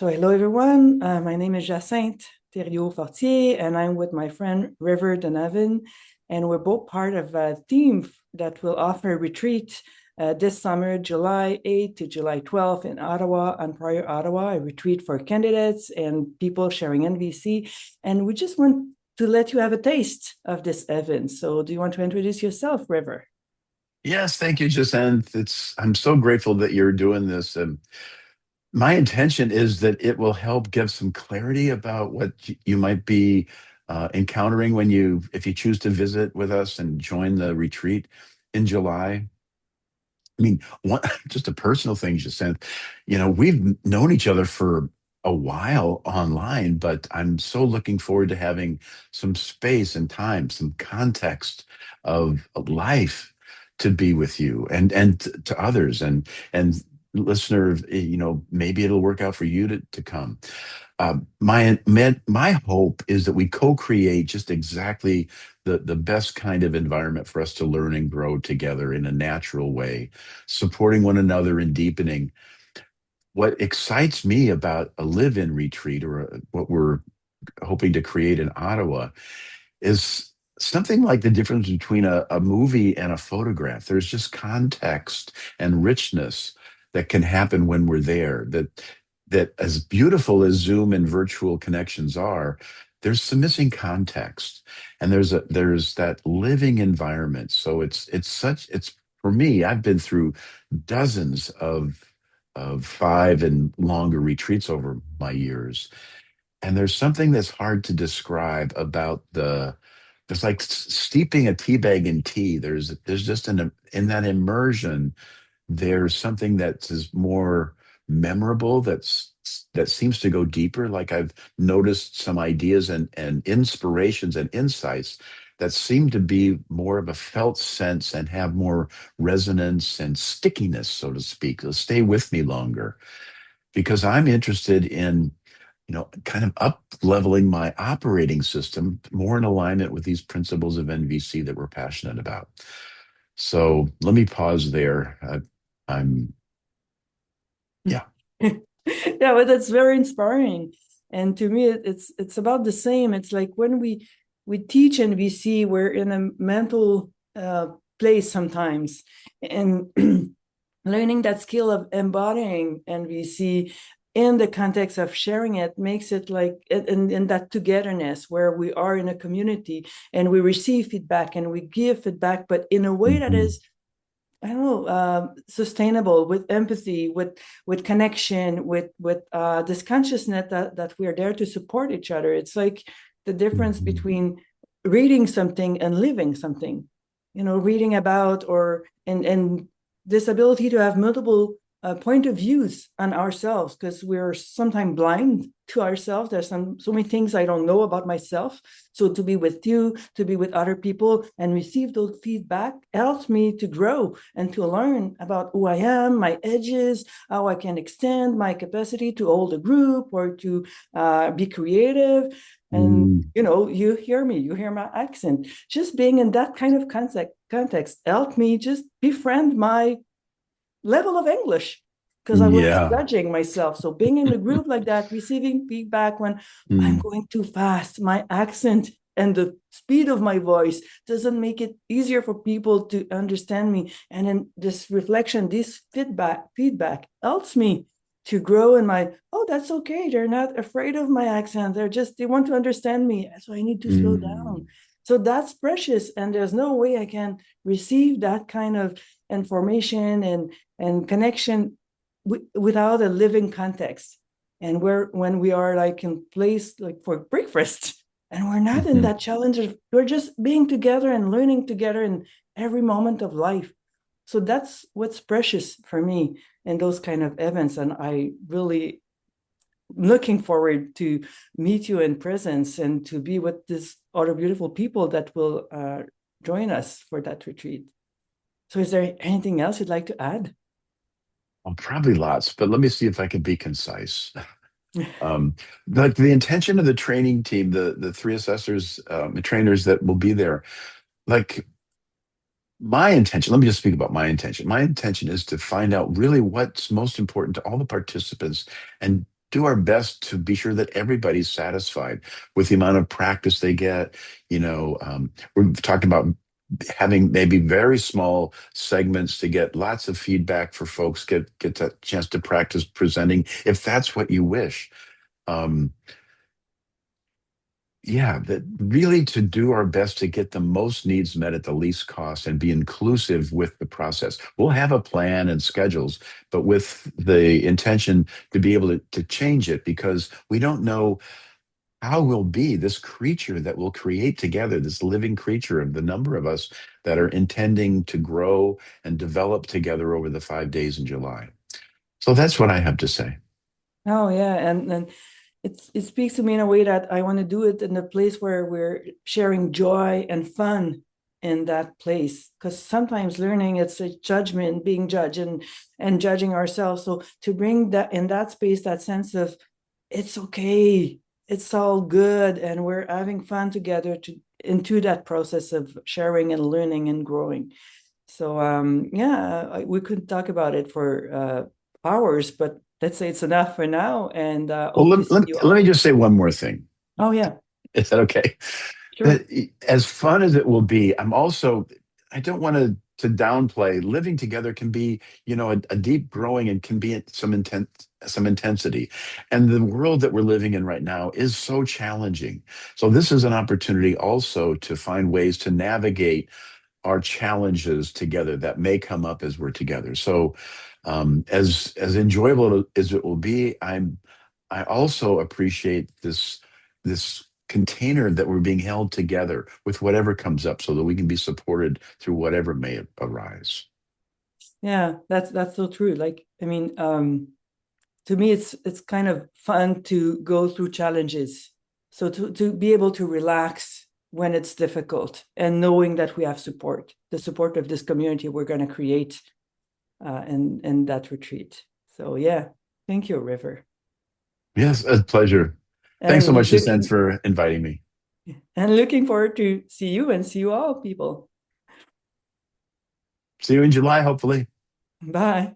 So hello everyone. My name is Jacinthe Fortier, and I'm with my friend River Donovan, and we're both part of a team that will offer a retreat this summer, July 8th to July 12th in Ottawa, Arnprior, Ottawa, a retreat for candidates and people sharing NVC. And we just want to let you have a taste of this event. So do you want to introduce yourself, River? Yes, thank you, Jacinthe. I'm so grateful that you're doing this. My intention is that it will help give some clarity about what you might be encountering if you choose to visit with us and join the retreat in July. I mean, just a personal thing, Jacinthe. We've known each other for a while online, but I'm so looking forward to having some space and time, some context of life to be with you and to others and listener, maybe it'll work out for you to come. My hope is that we co-create just exactly the best kind of environment for us to learn and grow together in a natural way, supporting one another and deepening. What excites me about a live-in retreat or what we're hoping to create in Ottawa is something like the difference between a movie and a photograph. There's just context and richness that can happen when we're there. That as beautiful as Zoom and virtual connections are, there's some missing context, and there's that living environment. So it's for me. I've been through dozens of 5 and longer retreats over my years, and there's something that's hard to describe about there's like steeping a tea bag in tea. There's just in that immersion, there's something that is more memorable, that seems to go deeper. Like I've noticed some ideas and inspirations and insights that seem to be more of a felt sense and have more resonance and stickiness, so to speak. They'll stay with me longer because I'm interested in kind of up leveling my operating system more in alignment with these principles of NVC that we're passionate about. So let me pause there. I'm, yeah. Yeah, but that's very inspiring. And to me, it's about the same. It's like when we teach NVC, we're in a mental place sometimes, and learning that skill of embodying NVC in the context of sharing it makes it like in that togetherness where we are in a community and we receive feedback and we give feedback, but in a way that Mhm. is, I don't know, sustainable, with empathy, with connection, with this consciousness that we are there to support each other. It's like the difference Mhm. between reading something and living something. Reading about and this ability to have multiple point of views on ourselves, because we're sometimes blind to ourselves. There's so many things I don't know about myself. So to be with you, to be with other people and receive those feedback helps me to grow and to learn about who I am, my edges, how I can extend my capacity to hold a group or to be creative. And Mm. you hear me, you hear my accent. Just being in that kind of context helped me just befriend my level of English, because I was Yeah. judging myself. So being in a group like that, receiving feedback when I'm Mm. going too fast, my accent and the speed of my voice doesn't make it easier for people to understand me. And then this reflection, this feedback helps me to grow in my, oh, that's okay. They're not afraid of my accent. They want to understand me. So I need to slow down. Mm. So that's precious. And there's no way I can receive that kind of information and connection without a living context. And when we are like in place like for breakfast, and we're not in Mhm. that challenge, we're just being together and learning together in every moment of life. So that's what's precious for me in those kind of events. And I really looking forward to meet you in presence and to be with these other beautiful people that will join us for that retreat. So is there anything else you'd like to add? Well, probably lots, but let me see if I can be concise. Um, the intention of the training team, the three assessors, the trainers that will be there, like my intention, let me just speak about my intention. My intention is to find out really what's most important to all the participants and do our best to be sure that everybody's satisfied with the amount of practice they get. We've talked about having maybe very small segments to get lots of feedback for folks, get that chance to practice presenting if that's what you wish. Um, yeah, that really to do our best to get the most needs met at the least cost and be inclusive with the process. We'll have a plan and schedules, but with the intention to be able to change it because we don't know how we'll be this creature that we'll create together, this living creature of the number of us that are intending to grow and develop together over the 5 days in July. So that's what I have to say. Oh yeah, and it speaks to me in a way that I want to do it in a place where we're sharing joy and fun in that place. Because sometimes learning, it's a judgment, being judged and judging ourselves. So to bring that in that space, that sense of it's okay, it's all good, and we're having fun together to into that process of sharing and learning and growing. So yeah, we could talk about it for hours, but let's say it's enough for now, and Well, hope to see you let me all. just say one more thing. Oh yeah, Is that okay? sure. As fun as it will be, I don't want to downplay living together can be, a deep growing and can be some intensity. And the world that we're living in right now is so challenging. So this is an opportunity also to find ways to navigate our challenges together that may come up as we're together. So as enjoyable as it will be, I also appreciate this container that we're being held together with whatever comes up so that we can be supported through whatever may arise. Yeah, that's so true. Like, I mean, to me, it's kind of fun to go through challenges. So to be able to relax when it's difficult and knowing that we have support, the support of this community we're going to create in that retreat. So yeah, thank you, River. Yes, a pleasure. Thanks so And much, look, Jacinthe, for inviting me. and looking forward to see you and see you all, people. See you in July, hopefully. Bye.